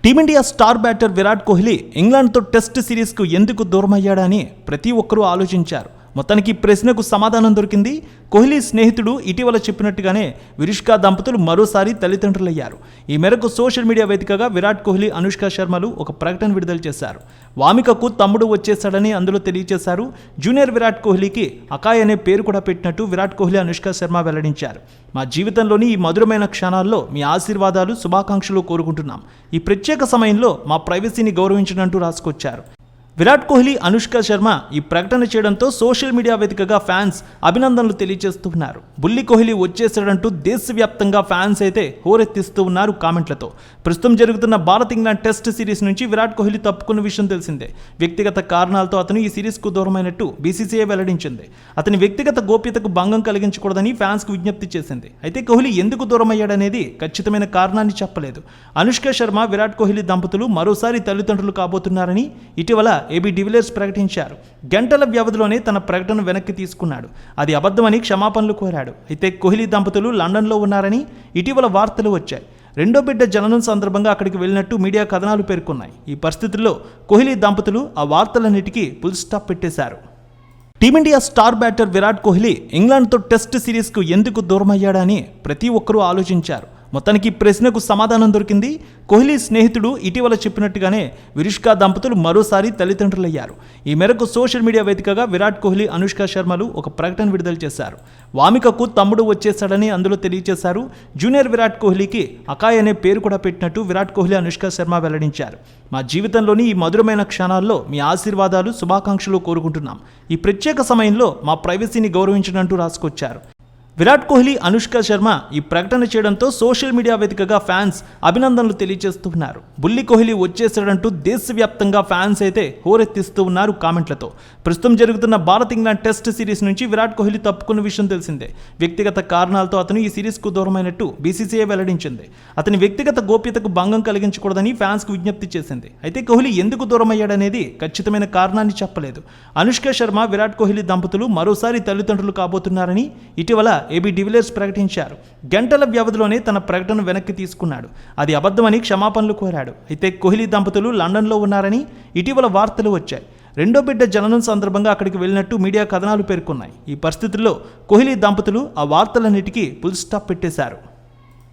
Team India star batter Virat Kohli ఇంగ్లాండ్తో test సిరీస్కు ఎందుకు దూరమయ్యాడని ప్రతి ఒక్కరూ ఆలోచించారు. మొత్తానికి ప్రశ్నకు సమాధానం దొరికింది. కోహ్లీ స్నేహితుడు ఇటీవల చెప్పినట్టుగానే విరుష్కా దంపతులు మరోసారి తల్లిదండ్రులయ్యారు. ఈ మేరకు సోషల్ మీడియా వేదికగా విరాట్ కోహ్లీ, అనుష్క శర్మలు ఒక ప్రకటన విడుదల చేశారు. వామికకు తమ్ముడు వచ్చేశాడని అందులో తెలియజేశారు. జూనియర్ విరాట్ కోహ్లీకి అకాయ్ అనే పేరు కూడా పెట్టినట్టు విరాట్ కోహ్లీ, అనుష్క శర్మ వెల్లడించారు. మా జీవితంలోని ఈ మధురమైన క్షణాల్లో మీ ఆశీర్వాదాలు, శుభాకాంక్షలు కోరుకుంటున్నాం. ఈ ప్రత్యేక సమయంలో మా ప్రైవసీని గౌరవించినట్టు రాసుకొచ్చారు. విరాట్ కోహ్లీ, అనుష్క శర్మ ఈ ప్రకటన చేయడంతో సోషల్ మీడియా వేదికగా ఫ్యాన్స్ అభినందనలు తెలియజేస్తున్నారు. బుల్లి కోహ్లీ వచ్చేసాడంటూ దేశవ్యాప్తంగా ఫ్యాన్స్ అయితే హోరెత్తిస్తూ ఉన్నారు కామెంట్లతో. ప్రస్తుతం జరుగుతున్న భారత్ ఇంగ్లాండ్ టెస్ట్ సిరీస్ నుంచి విరాట్ కోహ్లీ తప్పుకున్న విషయం తెలిసిందే. వ్యక్తిగత కారణాలతో అతను ఈ సిరీస్కు దూరమైనట్టు బీసీసీఐ వెల్లడించింది. అతని వ్యక్తిగత గోప్యతకు భంగం కలిగించకూడదని ఫ్యాన్స్కు విజ్ఞప్తి చేసింది. అయితే కోహ్లీ ఎందుకు దూరమయ్యాడనేది ఖచ్చితమైన కారణాన్ని చెప్పలేదు. అనుష్క శర్మ, విరాట్ కోహ్లీ దంపతులు మరోసారి తల్లిదండ్రులు కాబోతున్నారని ఇటీవల ఏబీ డివిలియర్స్ ప్రకటించారు. గంటల వ్యవధిలోనే తన ప్రకటన వెనక్కి తీసుకున్నాడు. అది అబద్ధమని క్షమాపణలు కోరాడు. అయితే కోహ్లీ దంపతులు లండన్లో ఉన్నారని ఇటీవల వార్తలు వచ్చాయి. రెండో బిడ్డ జననం సందర్భంగా అక్కడికి వెళ్ళినట్టు మీడియా కథనాలు పేర్కొన్నాయి. ఈ పరిస్థితుల్లో కోహ్లీ దంపతులు ఆ వార్తలన్నిటికీ ఫుల్ స్టాప్ పెట్టేశారు. Team India star batter Virat Kohli ఇంగ్లాండ్తో టెస్ట్ సిరీస్కు ఎందుకు దూరమయ్యాడని ప్రతి ఒక్కరూ ఆలోచించారు. మొత్తానికి ప్రశ్నకు సమాధానం దొరికింది. కోహ్లీ స్నేహితుడు ఇటీవల చెప్పినట్టుగానే విరుష్కా దంపతులు మరోసారి తల్లిదండ్రులయ్యారు. ఈ మేరకు సోషల్ మీడియా వేదికగా విరాట్ కోహ్లీ, అనుష్క శర్మలు ఒక ప్రకటన విడుదల చేశారు. వామికకు తమ్ముడు వచ్చేశాడని అందులో తెలియజేశారు. జూనియర్ విరాట్ కోహ్లీకి అకాయ్ అనే పేరు కూడా పెట్టినట్టు విరాట్ కోహ్లీ, అనుష్క శర్మ వెల్లడించారు. మా జీవితంలోని ఈ మధురమైన క్షణాల్లో మీ ఆశీర్వాదాలు, శుభాకాంక్షలు కోరుకుంటున్నాం. ఈ ప్రత్యేక సమయంలో మా ప్రైవసీని గౌరవించినట్టు రాసుకొచ్చారు. విరాట్ కోహ్లీ, అనుష్క శర్మ ఈ ప్రకటన చేయడంతో సోషల్ మీడియా వేదికగా ఫ్యాన్స్ అభినందనలు తెలియజేస్తున్నారు. బుల్లి కోహ్లీ వచ్చేసాడంటూ దేశవ్యాప్తంగా ఫ్యాన్స్ అయితే హోరెత్తిస్తూ ఉన్నారు కామెంట్లతో. ప్రస్తుతం జరుగుతున్న భారత్ ఇంగ్లాండ్ టెస్ట్ సిరీస్ నుంచి విరాట్ కోహ్లీ తప్పుకున్న విషయం తెలిసిందే. వ్యక్తిగత కారణాలతో అతను ఈ సిరీస్కు దూరమైనట్టు బీసీసీఐ వెల్లడించింది. అతని వ్యక్తిగత గోప్యతకు భంగం కలిగించకూడదని ఫ్యాన్స్కు విజ్ఞప్తి చేసింది. అయితే కోహ్లీ ఎందుకు దూరమయ్యాడనేది ఖచ్చితమైన కారణాన్ని చెప్పలేదు. అనుష్క శర్మ, విరాట్ కోహ్లీ దంపతులు మరోసారి తల్లిదండ్రులు కాబోతున్నారని ఇటీవల ఏబీ డివిలియర్స్ ప్రకటించారు. గంటల వ్యవధిలోనే తన ప్రకటన వెనక్కి తీసుకున్నాడు. అది అబద్ధమని క్షమాపణలు కోరాడు. అయితే కోహ్లీ దంపతులు లండన్లో ఉన్నారని ఇటీవల వార్తలు వచ్చాయి. రెండో బిడ్డ జననం సందర్భంగా అక్కడికి వెళ్ళినట్టు మీడియా కథనాలు పేర్కొన్నాయి. ఈ పరిస్థితుల్లో కోహ్లీ దంపతులు ఆ వార్తలన్నిటికీ ఫుల్ స్టాప్ పెట్టేశారు.